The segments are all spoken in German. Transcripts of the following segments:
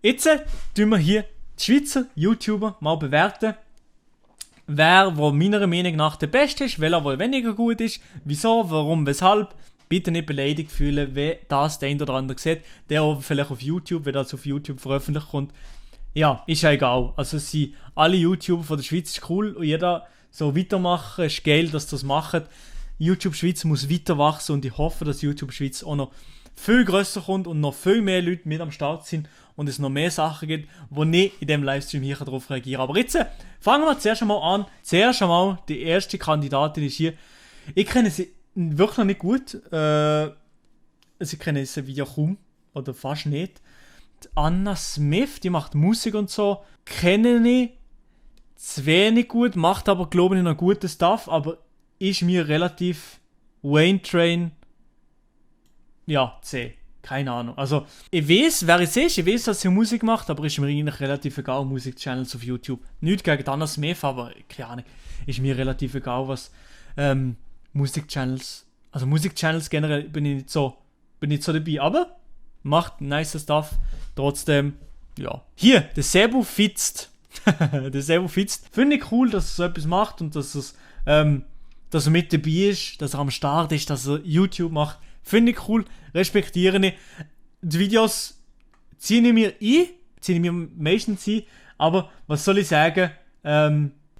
Jetzt tun wir hier die Schweizer YouTuber mal bewerten. Wer, wo meiner Meinung nach der Beste ist, welcher wohl weniger gut ist, wieso, warum, weshalb. Bitte nicht beleidigt fühlen, wenn das der ein oder andere sieht, der auch vielleicht auf YouTube, wenn das auf YouTube veröffentlicht kommt. Ja, ist ja egal. Also sind alle YouTuber von der Schweiz ist cool und jeder so weitermachen, ist geil, dass das macht. YouTube Schweiz muss weiter wachsen und ich hoffe, dass YouTube Schweiz auch noch viel grösser kommt und noch viel mehr Leute mit am Start sind und es noch mehr Sachen gibt, wo ich in diesem Livestream hier darauf reagieren kann. Aber jetzt fangen wir zuerst einmal an. Zuerst einmal, die erste Kandidatin ist hier. Ich kenne sie wirklich noch nicht gut. Ich kenne dieses Video kaum oder fast nicht. Die Anna Smith, die macht Musik und so. Kenne ich zu wenig gut, macht aber glaube ich noch guten Stuff, aber ist mir relativ Wayne Train C. Keine Ahnung. Also, ich weiß, wer es ist, ich weiß, dass sie Musik macht, aber ist mir eigentlich relativ egal, Musikchannels auf YouTube. Nicht gegen Anna Smith, aber keine Ahnung. Ist mir relativ egal, was Musikchannels generell bin ich nicht so dabei, aber macht nice Stuff. Trotzdem, ja. Hier, der Sebu Fitzt. Der Sebu Fitzt. Finde ich cool, dass er so etwas macht und dass er mit dabei ist, dass er am Start ist, dass er YouTube macht. Finde ich cool, respektiere ich. Die Videos ziehe ich mir meistens ein, aber was soll ich sagen? Ja,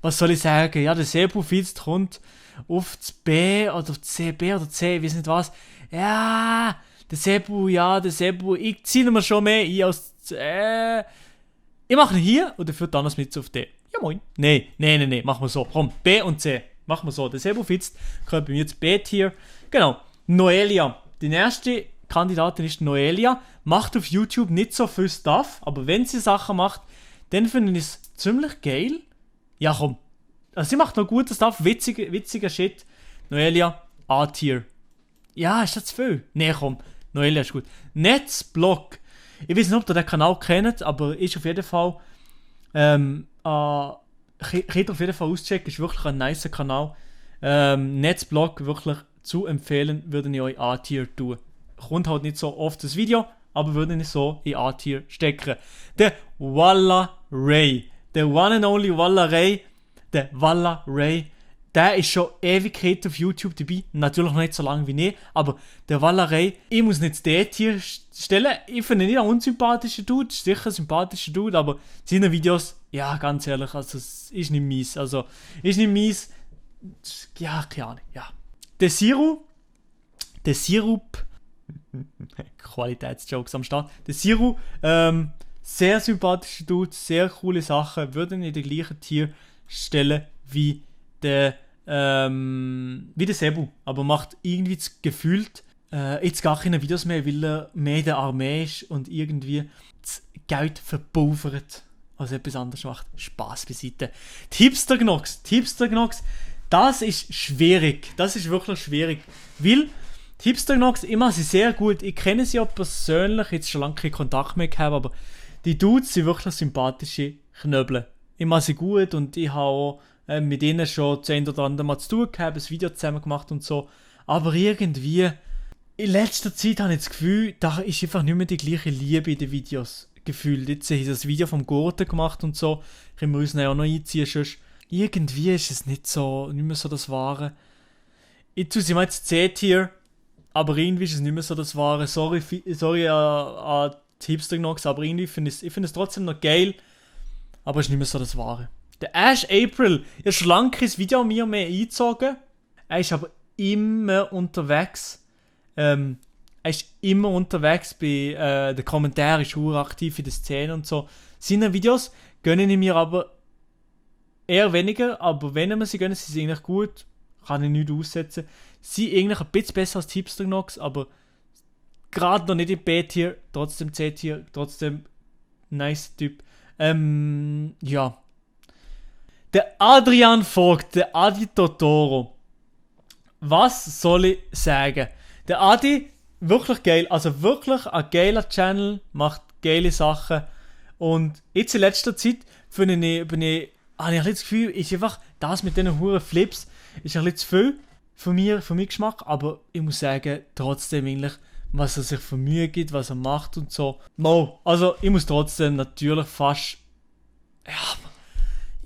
der Sebu Fitzt kommt auf das B oder auf C, B oder C, ich weiß nicht was. Ja, der Sebu, ich ziehe mir schon mehr ein als ich mache ihn hier und dafür dann mit auf D. Ja moin. Nein, machen wir so. Komm, B und C. Machen wir so. Der Sebu Fitzt kommt bei mir jetzt B-Tier. Genau. Noelia. Die erste Kandidatin ist Noelia. Macht auf YouTube nicht so viel Stuff, aber wenn sie Sachen macht, dann finde ich es ziemlich geil. Ja komm. Also sie macht noch guten Stuff, witziger Shit. Noelia, A-Tier. Ja, ist das zu viel? Nee, komm. Noelia ist gut. Netzblock. Ich weiß nicht, ob ihr den Kanal kennt, aber ist auf jeden Fall könnt ihr auf jeden Fall auschecken, ist wirklich ein nicer Kanal. Netzblock wirklich zu empfehlen, würde ich euch A-Tier tun. Kommt halt nicht so oft das Video, aber würde ich so in A-Tier stecken. Der Walla Ray. Der one and only Walla Ray. Der Walla Ray. Der ist schon Ewigkeit auf YouTube dabei. Natürlich noch nicht so lange wie ich, aber der Walla Ray, ich muss nicht das D-Tier stellen. Ich finde ihn nicht ein unsympathischer Dude, ist sicher ein sympathischer Dude, aber seine Videos, ja, ganz ehrlich, also es ist nicht mies. Ja, keine Ahnung, ja. Der Sirup, Qualitätsjokes am Start. Der Sirup, sehr sympathischer Dude, sehr coole Sachen, würde ihn in den gleichen Tier stellen wie der Sebu, aber macht irgendwie gefühlt jetzt gar keine Videos mehr, weil er mehr in der Armee ist und irgendwie das Geld verpulvert, als etwas anderes macht. Spaß beiseite. Die Hipster-Gnox, das ist schwierig. Das ist wirklich schwierig, weil die Hipster-Gnox, ich mache sie sehr gut. Ich kenne sie auch persönlich, jetzt schon lange keinen Kontakt mehr gehabt, aber die Dudes sind wirklich sympathische Knöbel. Ich mache sie gut und ich habe auch mit ihnen schon das ein oder andere Mal zu tun gehabt, ein Video zusammen gemacht und so. Aber irgendwie, in letzter Zeit habe ich das Gefühl, da ist einfach nicht mehr die gleiche Liebe in den Videos gefühlt. Jetzt habe ich das Video vom Gurten gemacht und so. Können wir uns dann auch noch einziehen. Sonst irgendwie ist es nicht mehr so das Wahre. Ich tue sie mal jetzt C-Tier, aber irgendwie ist es nicht mehr so das Wahre. Sorry an die Hipster-Gnox, aber irgendwie finde ich es trotzdem noch geil. Aber es ist nicht mehr so das Wahre. Der Ash April, ich habe schon lange kein Video an mir mehr eingezogen. Er ist aber immer unterwegs. Bei den Kommentaren, ist er aktiv in der Szene und so. Seine Videos gönne ich mir aber eher weniger, aber wenn wir sie gönnen, sind sie eigentlich gut. Kann ich nichts aussetzen. Sie eigentlich ein bisschen besser als Hipster-Gnox, aber gerade noch nicht im B-Tier, trotzdem C-Tier, trotzdem nice Typ. Ja. Der Adrian Vogt, der Adi Totoro. Was soll ich sagen? Der Adi, wirklich geil. Also wirklich ein geiler Channel, macht geile Sachen. Und jetzt in letzter Zeit habe ich das Gefühl, ist einfach das mit diesen huren Flips ist ein bisschen zu viel für meinen Geschmack. Aber ich muss sagen, trotzdem eigentlich was er sich für Mühe gibt, was er macht und so. No, also ich muss trotzdem natürlich fast...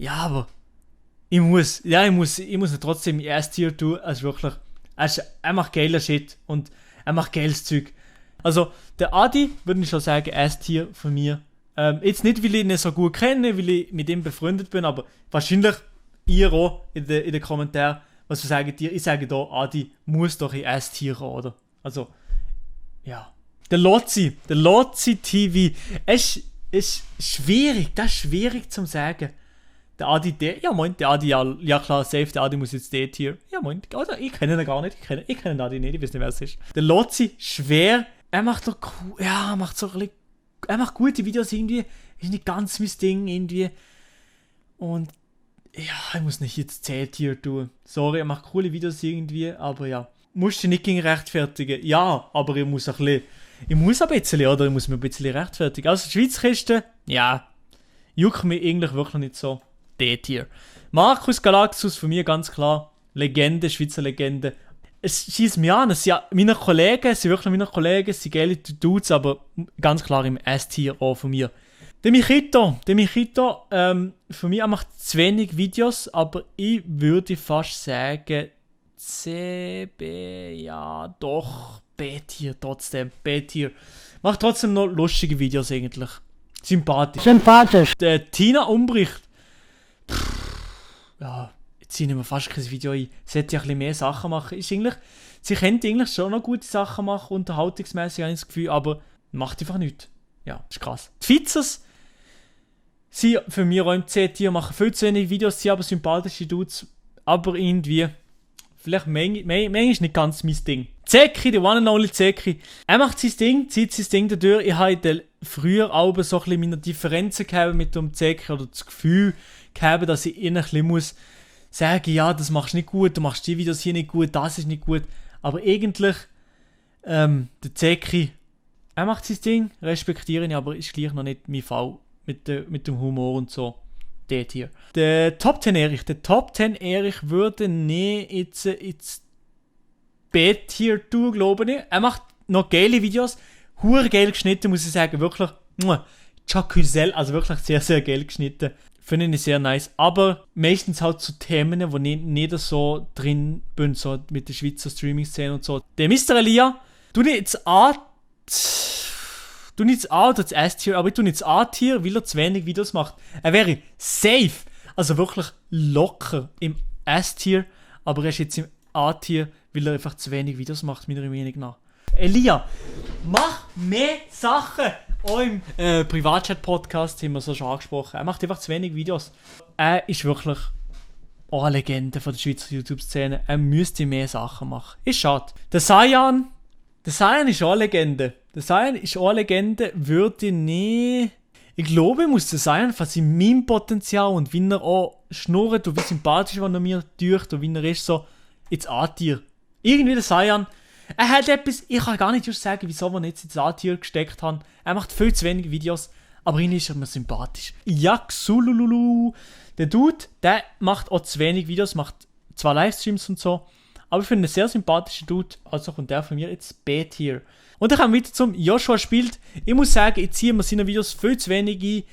aber ich muss ihn trotzdem S-Tier tun, als wirklich... Er macht geiler Shit und er macht geiles Zeug. Also, der Adi, würde ich schon sagen, S-Tier von mir. Jetzt nicht, weil ich ihn so gut kenne, weil ich mit ihm befreundet bin, aber wahrscheinlich ihr auch in den Kommentaren, was sagt ihr? Ich sage da, Adi muss doch in S-Tier kommen, oder? Also, ja. Der Lotzi TV, es ist schwierig, das ist schwierig zu sagen. Der Adi, der Adi, ja klar, safe, der Adi muss jetzt D-Tier. Ja moin, also ich kenne ihn gar nicht, ich kenne den Adi nicht, ich weiß nicht, wer es ist. Der Lotzi, schwer, er macht doch cool, ja, er macht gute Videos irgendwie, ist nicht ganz mein Ding irgendwie. Und ja, ich muss nicht jetzt C-Tier tun. Sorry, er macht coole Videos irgendwie, aber ja. Musst du nicht gegen rechtfertigen. Ja, aber ich muss ein bisschen, oder? Ich muss mir ein bisschen rechtfertigen. Also, die Schweizkiste, ja, juckt mich eigentlich wirklich nicht so. D-Tier. Markus Galaxus, von mir ganz klar. Legende, Schweizer Legende. Es schießt mich an, es sind meine Kollegen, es sind wirklich meine Kollegen, es sind geile Dudes, aber ganz klar im S-Tier auch von mir. Der Michito, von mir macht zu wenig Videos, aber ich würde fast sagen, C, B, ja, doch, B-Tier trotzdem, B-Tier. Macht trotzdem noch lustige Videos eigentlich. Sympathisch. Der Tina Umbricht. Ja, jetzt ziehe ich mir fast kein Video ein. Sie hätte ja ein bisschen mehr Sachen machen. Sie könnte eigentlich schon noch gute Sachen machen, unterhaltungsmäßig habe ich das Gefühl, aber macht einfach nichts. Ja, ist krass. Die Fizers, sie für mich auch im C-Tier, machen viel zu wenig Videos, sie aber sympathische Dudes, aber irgendwie, vielleicht manchmal nicht ganz mein Ding. Zeki, der one and only Zeki, er macht sein Ding, zieht sein Ding dadurch. Ich habe früher auch so ein bisschen meine Differenzen gehabt mit dem Zeki oder das Gefühl gehabt, dass ich ihn ein bisschen muss sagen, ja, das machst du nicht gut, du machst die Videos hier nicht gut, das ist nicht gut. Aber eigentlich, der Zeki, er macht sein Ding, respektiere ihn, aber ist gleich noch nicht mein Fall mit dem Humor und so. Das hier. Der Top 10 Erich würde nicht jetzt B-Tier tun, glaube ich. Er macht noch geile Videos, hure geil geschnitten, muss ich sagen, wirklich. Chacusel, also wirklich sehr, sehr geil geschnitten. Finde ich sehr nice. Aber meistens halt zu Themen, wo ich nicht so drin bin, so mit der Schweizer Streaming-Szene und so. Der Mr. Elia, du nicht jetzt A oder das S-Tier, aber ich tue nicht das A-Tier, weil er zu wenig Videos macht. Er wäre safe, also wirklich locker im S-Tier, aber er ist jetzt im A-Tier, weil er einfach zu wenig Videos macht, meiner Meinung nach. Elia, mach mehr Sachen! Auch im Privatchat-Podcast haben wir so schon angesprochen. Er macht einfach zu wenig Videos. Er ist wirklich auch eine Legende von der Schweizer YouTube-Szene. Er müsste mehr Sachen machen. Ist schade. Der Sayan ist auch eine Legende. Würde nicht... Ich glaube, ich muss der Sayan von seinem Potenzial und wie er auch schnurrt und wie sympathisch er mir durch und wie er ist, so ins A-Tier. Irgendwie der Sayan... Er hat etwas, ich kann gar nicht just sagen, wieso wir nicht ins A-Tier gesteckt haben. Er macht viel zu wenig Videos, aber ihn ist er mir sympathisch. Yaxulululu. Der Dude, der macht auch zu wenig Videos, macht zwar Livestreams und so, aber ich finde einen sehr sympathischen Dude, also kommt der von mir jetzt B-Tier. Und dann kommen wir wieder zum Joshua spielt. Ich muss sagen, ich ziehe mir seine Videos viel zu wenig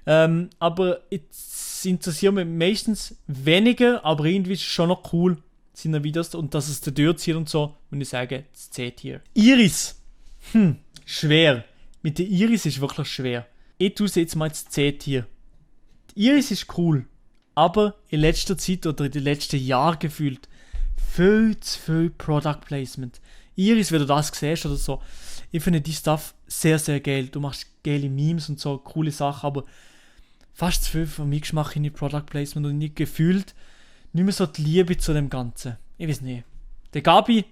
ein, aber jetzt interessiert mich meistens weniger, aber irgendwie ist es schon noch cool, seine Videos und dass es der durchzieht und so, und ich sage, das C-Tier. Iris. Schwer. Mit der Iris ist wirklich schwer. Ich tue sie jetzt mal ins C-Tier. Die Iris ist cool, aber in letzter Zeit oder in den letzten Jahren gefühlt viel zu viel Product Placement. Iris, wenn du das siehst oder so, ich finde die Stuff sehr, sehr geil. Du machst geile Memes und so, coole Sachen, aber fast zu viel von mir Geschmack in die Product Placement und nicht gefühlt nicht mehr so die Liebe zu dem Ganzen. Ich weiß nicht. Der Gabi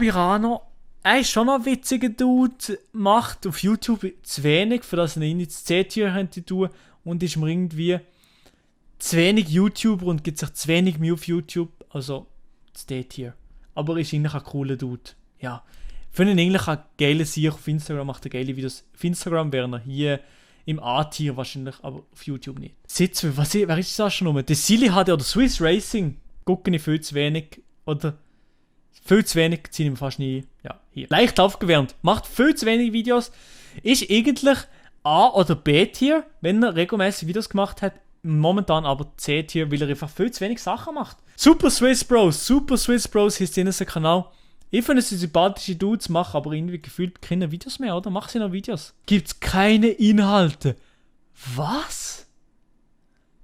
Rano, er ist schon ein witziger Dude, macht auf YouTube zu wenig, für das er ihn ins C-Tier könnte tun, und ist mir irgendwie zu wenig YouTuber und gibt sich zu wenig mehr auf YouTube, also das D-Tier. Aber er ist eigentlich ein cooler Dude. Ja. Finde ihn eigentlich ein geiler Sieg auf Instagram, macht er geile Videos. Auf Instagram wäre er hier im A-Tier wahrscheinlich, aber auf YouTube nicht. Wer ist das schon rum? Der Silly hat oder Swiss Racing gucke ich viel zu wenig. Oder Viel zu wenig, ziehe ich mir fast nie. Ja, hier. Leicht aufgewärmt, macht viel zu wenig Videos. Ist eigentlich A- oder B-Tier, wenn er regelmäßig Videos gemacht hat. Momentan aber C-Tier, weil er einfach viel zu wenig Sachen macht. Super Swiss Bros heisst in seinem Kanal. Ich finde sie sympathische Dudes, machen aber irgendwie gefühlt keine Videos mehr, oder? Machen sie noch Videos? Gibt's keine Inhalte. Was?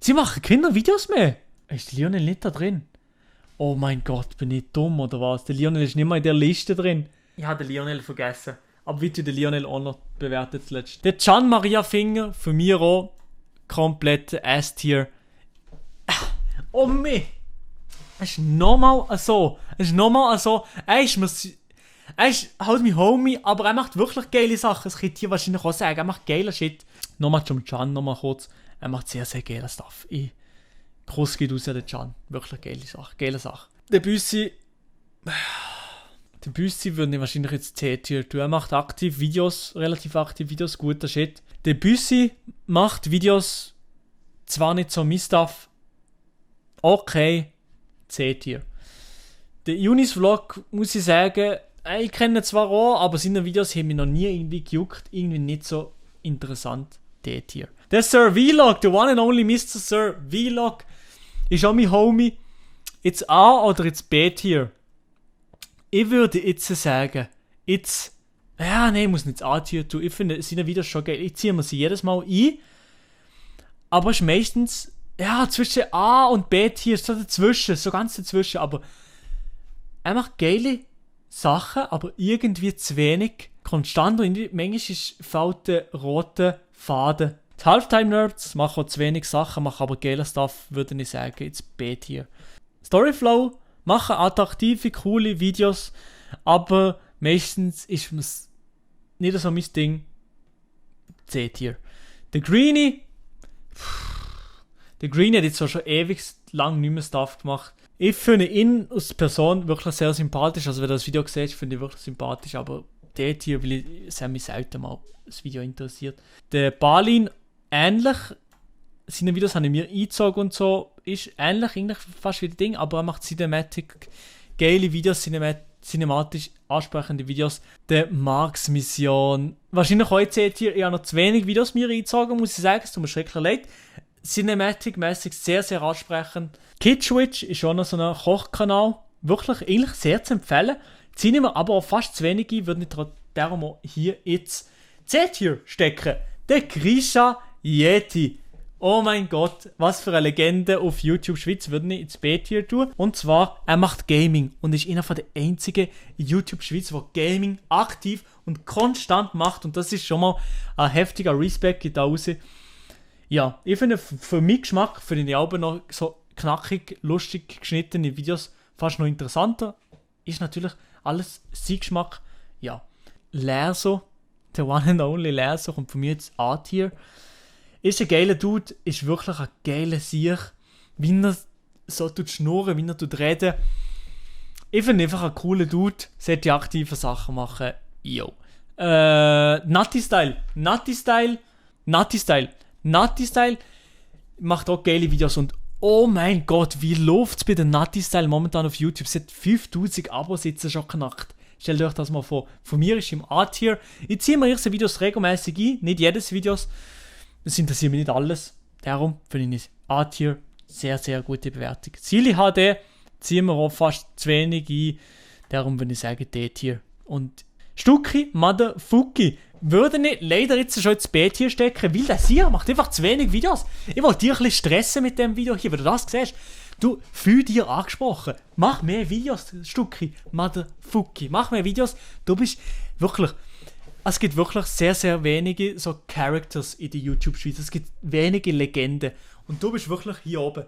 Sie machen keine Videos mehr? Ist der Lionel nicht da drin? Oh mein Gott, bin ich dumm oder was? Der Lionel ist nicht mal in der Liste drin. Ich habe den Lionel vergessen. Aber wie du den Lionel auch noch bewertet zuletzt. Der Gian Maria Finger, für mich auch komplett S-Tier. Oh meh! Es ist nochmal so. Er ist halt mein Homie, aber er macht wirklich geile Sachen. Das könnte ich wahrscheinlich auch sagen. Er macht geile Shit. Nochmal zum Can, nochmal kurz. Er macht sehr, sehr geile Stuff. Groß geht aus, der Can. Wirklich geile Sache. Der Büssi würde ich wahrscheinlich jetzt C-Tier tun. Er macht relativ aktiv Videos, guter Shit. Der Büssi macht Videos, zwar nicht so mein Stuff. Okay. C-Tier. Der Unis-Vlog, muss ich sagen, ich kenne ihn zwar auch, aber seine Videos haben mich noch nie irgendwie gejuckt, irgendwie nicht so interessant. D-Tier. Der Sir Vlog, der one and only Mr. Sir Vlog, ist auch mein Homie. Jetzt A- oder jetzt B-Tier? Ich würde jetzt sagen, ich muss nicht A-Tier tun. Ich finde seine Videos schon geil. Ich ziehe mir sie jedes Mal ein, aber es ist meistens zwischen A und B-Tier, so dazwischen, so ganz dazwischen, aber er macht geile Sachen, aber irgendwie zu wenig konstant und manchmal fehlt der rote Faden. Die Halftime-Nerds machen auch zu wenig Sachen, machen aber geile Stuff, würde ich sagen, jetzt B-Tier. Storyflow machen attraktive, coole Videos, aber meistens ist es nicht so mein Ding. C-Tier. Der Greenie hat jetzt schon ewig lang nicht mehr Stuff gemacht. Ich finde ihn als Person wirklich sehr sympathisch. Also wenn du das Video siehst, finde ich wirklich sympathisch. Aber der hier will ich mich selten mal das Video interessiert. Der Balin ähnlich. Seine Videos habe ich mir eingezogen und so. Ist ähnlich eigentlich fast wie das Ding. Aber er macht geile Videos, cinematisch ansprechende Videos. Der Marks Mission. Wahrscheinlich heute seht ihr, ich habe noch zu wenig Videos mir eingezogen, muss ich sagen. Es tut mir schrecklich leid. Cinematic-mäßig sehr, sehr ansprechend. Kitschwitch ist auch noch so ein Kochkanal. Wirklich eigentlich sehr zu empfehlen. Ziehen wir aber auch fast zu wenig ein, würde ich darum auch hier jetzt C-Tier stecken. Der Grisha Yeti. Oh mein Gott, was für eine Legende auf YouTube Schweiz würde ich ins B-Tier tun. Und zwar, er macht Gaming und ist einer der einzigen YouTube Schweiz, der Gaming aktiv und konstant macht. Und das ist schon mal ein heftiger Respekt da raus. Ja, ich finde für meinen Geschmack, für den Alben noch so knackig, lustig geschnittene Videos fast noch interessanter. Ist natürlich alles sein Geschmack. Ja, Lerso, der one and only Lerso, kommt von mir jetzt A-Tier. Ist ein geiler Dude, ist wirklich ein geiler Sieg. Wie er so schnurren, wie er reden. Ich finde einfach ein cooler Dude, sollte aktive Sachen machen. Yo. Nutty Style macht auch geile Videos und oh mein Gott, wie läuft es bei der Nutty Style momentan auf YouTube? Sie hat 5000 Abos jetzt schon knackt. Stellt euch das mal vor. Von mir ist im A-Tier. Ich ziehe mir ihre Videos regelmäßig ein, nicht jedes Video. Das interessiert mich nicht alles. Darum finde ich A-Tier sehr, sehr gute Bewertung. Silly HD ziehen wir auch fast zu wenig ein. Darum würde ich sagen D-Tier. Und Stucki Motherfucki würde ich leider jetzt schon ins B-Tier stecken, weil das hier macht einfach zu wenig Videos. Ich wollte dich ein bisschen stressen mit dem Video hier, wenn du das siehst. Du, fühl dir angesprochen. Mach mehr Videos, Stucki Motherfucki. Mach mehr Videos. Du bist wirklich... Es gibt wirklich sehr, sehr wenige so Characters in der YouTube-Schweiz. Es gibt wenige Legenden. Und du bist wirklich hier oben.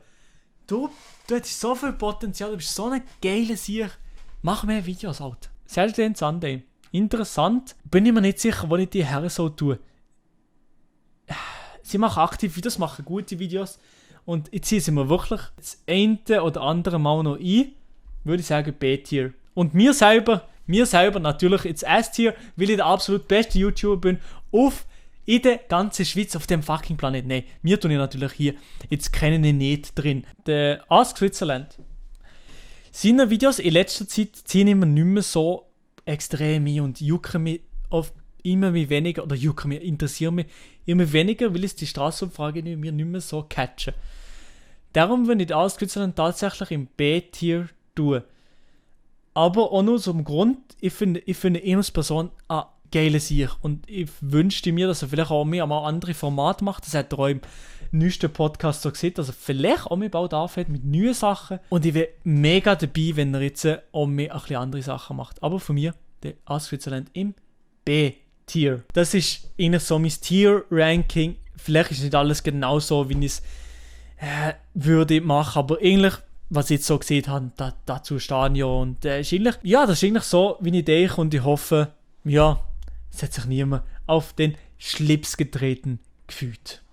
Du hast so viel Potenzial, du bist so ein geiler Sieg. Mach mehr Videos, Alter. Saturday and Sunday. Interessant. Bin ich mir nicht sicher, wo ich die Herren so tue. Sie machen aktiv Videos, machen gute Videos. Und jetzt ziehe sie mir wirklich das eine oder andere Mal noch ein. Würde ich sagen B-Tier. Und mir selber natürlich jetzt S-Tier, weil ich der absolut beste YouTuber bin in der ganzen Schweiz auf dem fucking Planet. Nein, mir tun ich natürlich hier, jetzt kennen ich nicht drin. Der Ask Switzerland. Seine Videos in letzter Zeit ziehen immer nicht mehr so extrem ein und jucken mich immer weniger, oder interessieren mich immer weniger, weil es die Straßenumfrage mir nicht mehr so catchen. Darum würde ich Ausgezahlt tatsächlich im B-Tier tun. Aber auch nur zum Grund, ich finde ihn als Person geile Sicht. Und ich wünschte mir, dass er vielleicht auch mehr mal andere Formate macht. Das hat er auch im neuesten Podcast so gesehen, dass er vielleicht auch mehr bald anfängt mit neuen Sachen. Und ich wäre mega dabei, wenn er jetzt auch mehr ein bisschen andere Sachen macht. Aber von mir, der Ausgezahlt im B-Tier. Das ist eigentlich so mein Tier-Ranking. Vielleicht ist nicht alles genau so, wie ich es würde machen, aber eigentlich, was ich jetzt so gesehen habe, dazu stehen ja. Und das ist eigentlich so, wie ich denke, und ich hoffe, ja, es hat sich niemand auf den Schlips getreten gefühlt.